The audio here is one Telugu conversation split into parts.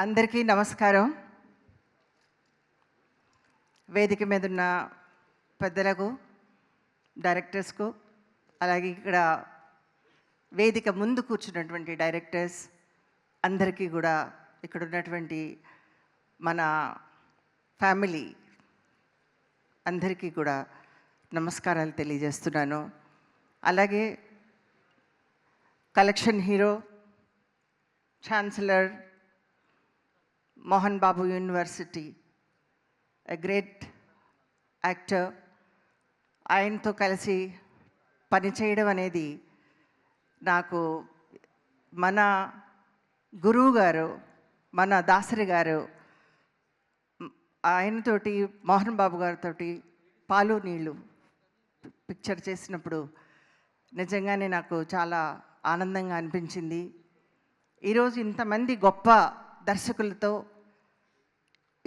అందరికీ నమస్కారం. వేదిక మీద ఉన్న పెద్దలకు, డైరెక్టర్స్కు, అలాగే ఇక్కడ వేదిక ముందు కూర్చున్నటువంటి డైరెక్టర్స్ అందరికీ కూడా, ఇక్కడ ఉన్నటువంటి మన ఫ్యామిలీ అందరికీ కూడా నమస్కారాలు తెలియజేస్తున్నాను. అలాగే collection hero, chancellor, Mohan Babu university, a great actor, ఆయనతో కలిసి పనిచేయడం అనేది నాకు మన గురువు గారు, మన దాసరి గారు, ఆయనతోటి మోహన్ బాబు గారితో పాలు నీళ్ళు పిక్చర్ చేసినప్పుడు నిజంగానే నాకు చాలా ఆనందంగా అనిపించింది. ఈరోజు ఇంతమంది గొప్ప దర్శకులతో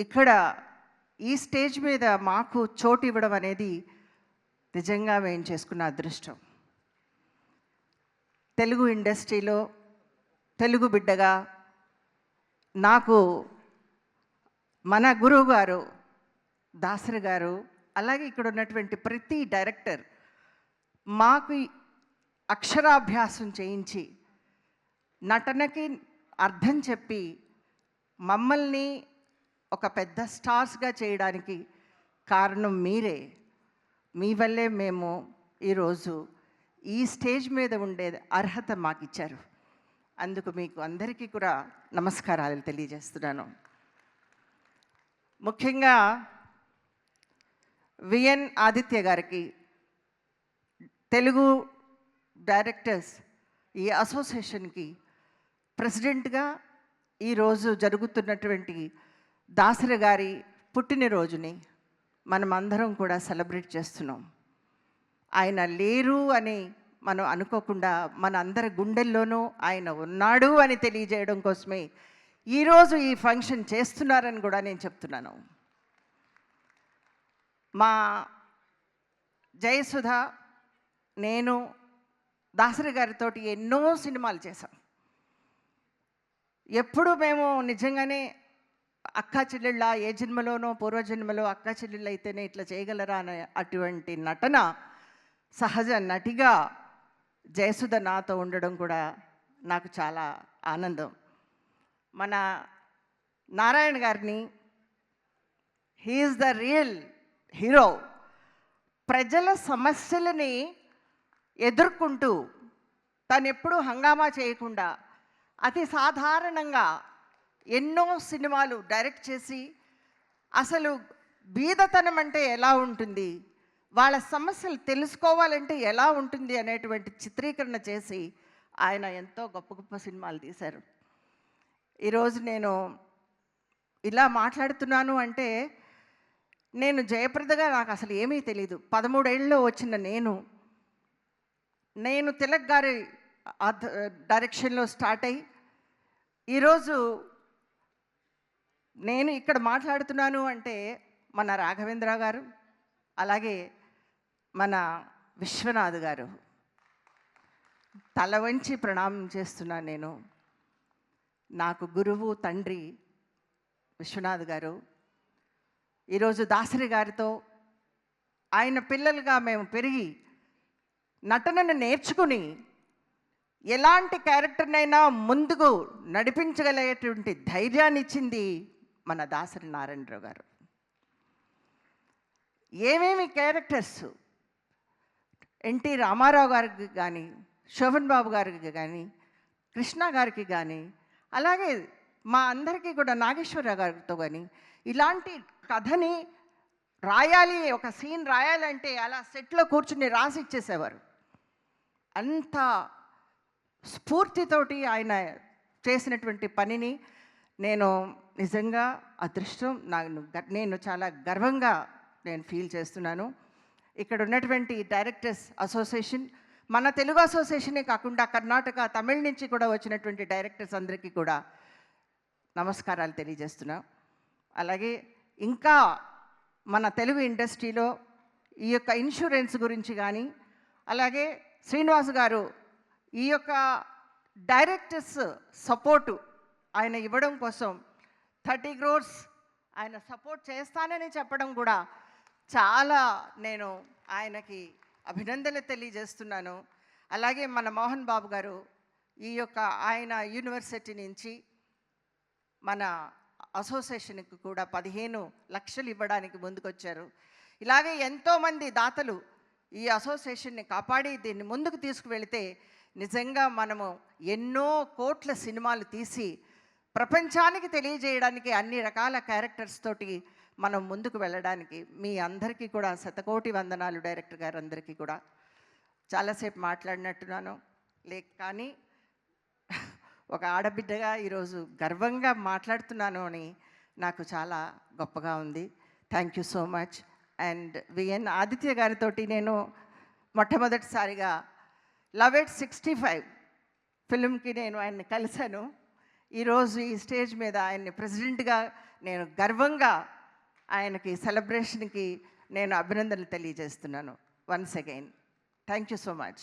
ఇక్కడ ఈ స్టేజ్ మీద మాకు చోటు ఇవ్వడం అనేది నిజంగా మేము చేసుకున్న అదృష్టం. తెలుగు ఇండస్ట్రీలో తెలుగు బిడ్డగా నాకు మన గురువు గారు దాసరి గారు, అలాగే ఇక్కడ ఉన్నటువంటి ప్రతి డైరెక్టర్ మాకు అక్షరాభ్యాసం చేయించి నటనకి అర్థం చెప్పి మమ్మల్ని ఒక పెద్ద స్టార్స్గా చేయడానికి కారణం మీరే. మీ వల్లే మేము ఈరోజు ఈ స్టేజ్ మీద ఉండే అర్హత మాకు ఇచ్చారు. అందుకు మీకు అందరికీ కూడా నమస్కారాలు తెలియజేస్తున్నాను. ముఖ్యంగా విఎన్ ఆదిత్య గారికి, తెలుగు డైరెక్టర్స్ ఈ అసోసియేషన్కి ప్రెసిడెంట్గా ఈరోజు జరుగుతున్నటువంటి దాసరి గారి పుట్టినరోజుని మనం అందరం కూడా సెలబ్రేట్ చేస్తున్నాం. ఆయన లేరు అని మనం అనుకోకుండా మన అందరి గుండెల్లోనూ ఆయన ఉన్నాడు అని తెలియజేయడం కోసమే ఈరోజు ఈ ఫంక్షన్ చేస్తున్నారని కూడా నేను చెప్తున్నాను. మా జయసుధ, నేను దాసరి గారితో ఎన్నో సినిమాలు చేశాం. ఎప్పుడు మేము నిజంగానే అక్కా చెల్లెళ్ళ, ఏ జన్మలోనో పూర్వజన్మలో అక్కా చెల్లెళ్ళు అయితేనే ఇట్లా చేయగలరా అనే అటువంటి నటన సహజ నటిగా జయసుధ నాతో ఉండడం కూడా నాకు చాలా ఆనందం. మన నారాయణ గారిని, హీఈస్ ద రియల్ హీరో. ప్రజల సమస్యలని ఎదుర్కొంటూ తను ఎప్పుడూ హంగామా చేయకుండా అతి సాధారణంగా ఎన్నో సినిమాలు డైరెక్ట్ చేసి అసలు బీదతనం అంటే ఎలా ఉంటుంది, వాళ్ళ సమస్యలు తెలుసుకోవాలంటే ఎలా ఉంటుంది అనేటువంటి చిత్రీకరణ చేసి ఆయన ఎంతో గొప్ప గొప్ప సినిమాలు తీశారు. ఈరోజు నేను ఇలా మాట్లాడుతున్నాను అంటే నేను జయప్రదగా నాకు అసలు ఏమీ తెలీదు. 13 ఏళ్ళలో వచ్చిన నేను తిలక్ గారి డైరెక్షన్లో స్టార్ట్ అయ్యి ఈరోజు నేను ఇక్కడ మాట్లాడుతున్నాను అంటే మన రాఘవేంద్ర గారు, అలాగే మన విశ్వనాథ్ గారు తల వంచి ప్రణామం చేస్తున్నాను. నేను నాకు గురువు, తండ్రి విశ్వనాథ్ గారు. ఈరోజు దాసరి గారితో ఆయన పిల్లలుగా మేము పెరిగి నటనను నేర్చుకుని ఎలాంటి క్యారెక్టర్నైనా ముందుకు నడిపించగలిగేటువంటి ధైర్యాన్ని ఇచ్చింది మన దాసరి నారాయణరావు గారు. ఏమేమి క్యారెక్టర్స్ ఎన్టీ రామారావు గారికి కానీ, శోభన్ బాబు గారికి కానీ, కృష్ణ గారికి కానీ, అలాగే మా అందరికీ కూడా నాగేశ్వరరావు గారితో కానీ ఇలాంటి కథని రాయాలి, ఒక సీన్ రాయాలంటే అలా సెట్లో కూర్చుని రాసి ఇచ్చేసేవారు. అంత స్ఫూర్తితోటి ఆయన చేసినటువంటి పనిని నేను నిజంగా అదృష్టం, నేను చాలా గర్వంగా నేను ఫీల్ చేస్తున్నాను. ఇక్కడ ఉన్నటువంటి డైరెక్టర్స్ అసోసియేషన్, మన తెలుగు అసోసియేషనే కాకుండా కర్ణాటక, తమిళ నుంచి కూడా వచ్చినటువంటి డైరెక్టర్స్ అందరికీ కూడా నమస్కారాలు తెలియజేస్తున్నా. అలాగే ఇంకా మన తెలుగు ఇండస్ట్రీలో ఈ యొక్క ఇన్సూరెన్స్ గురించి కానీ, అలాగే శ్రీనివాస్ గారు ఈ యొక్క డైరెక్టర్స్ సపోర్టు ఆయన ఇవ్వడం కోసం 30 crores ఆయన సపోర్ట్ చేస్తానని చెప్పడం కూడా చాలా నేను ఆయనకి అభినందనలు తెలియజేస్తున్నాను. అలాగే మన మోహన్ బాబు గారు ఈ యొక్క ఆయన యూనివర్సిటీ నుంచి మన అసోసియేషన్కి కూడా 15 లక్షలు ఇవ్వడానికి ముందుకొచ్చారు. ఇలాగే ఎంతోమంది దాతలు ఈ అసోసియేషన్ని కాపాడి దీన్ని ముందుకు తీసుకువెళితే నిజంగా మనము ఎన్నో కోట్ల సినిమాలు తీసి ప్రపంచానికి తెలియజేయడానికి అన్ని రకాల క్యారెక్టర్స్ తోటి మనం ముందుకు వెళ్ళడానికి మీ అందరికీ కూడా శతకోటి వందనాలు. డైరెక్టర్ గారు అందరికీ కూడా చాలాసేపు మాట్లాడినట్టున్నాను కానీ ఒక ఆడబిడ్డగా ఈరోజు గర్వంగా మాట్లాడుతున్నాను అని నాకు చాలా గొప్పగా ఉంది. Thank you so much. And V N Aditya గారితో నేను మొట్టమొదటిసారిగా లవ్ ఎట్ 65 ఫిల్మ్కి నేను ఆయన్ని కలిశాను. ఈరోజు ఈ స్టేజ్ మీద ఆయన్ని ప్రెసిడెంట్గా నేను గర్వంగా ఆయనకి సెలబ్రేషన్కి నేను అభినందనలు తెలియజేస్తున్నాను. Once again thank you so much.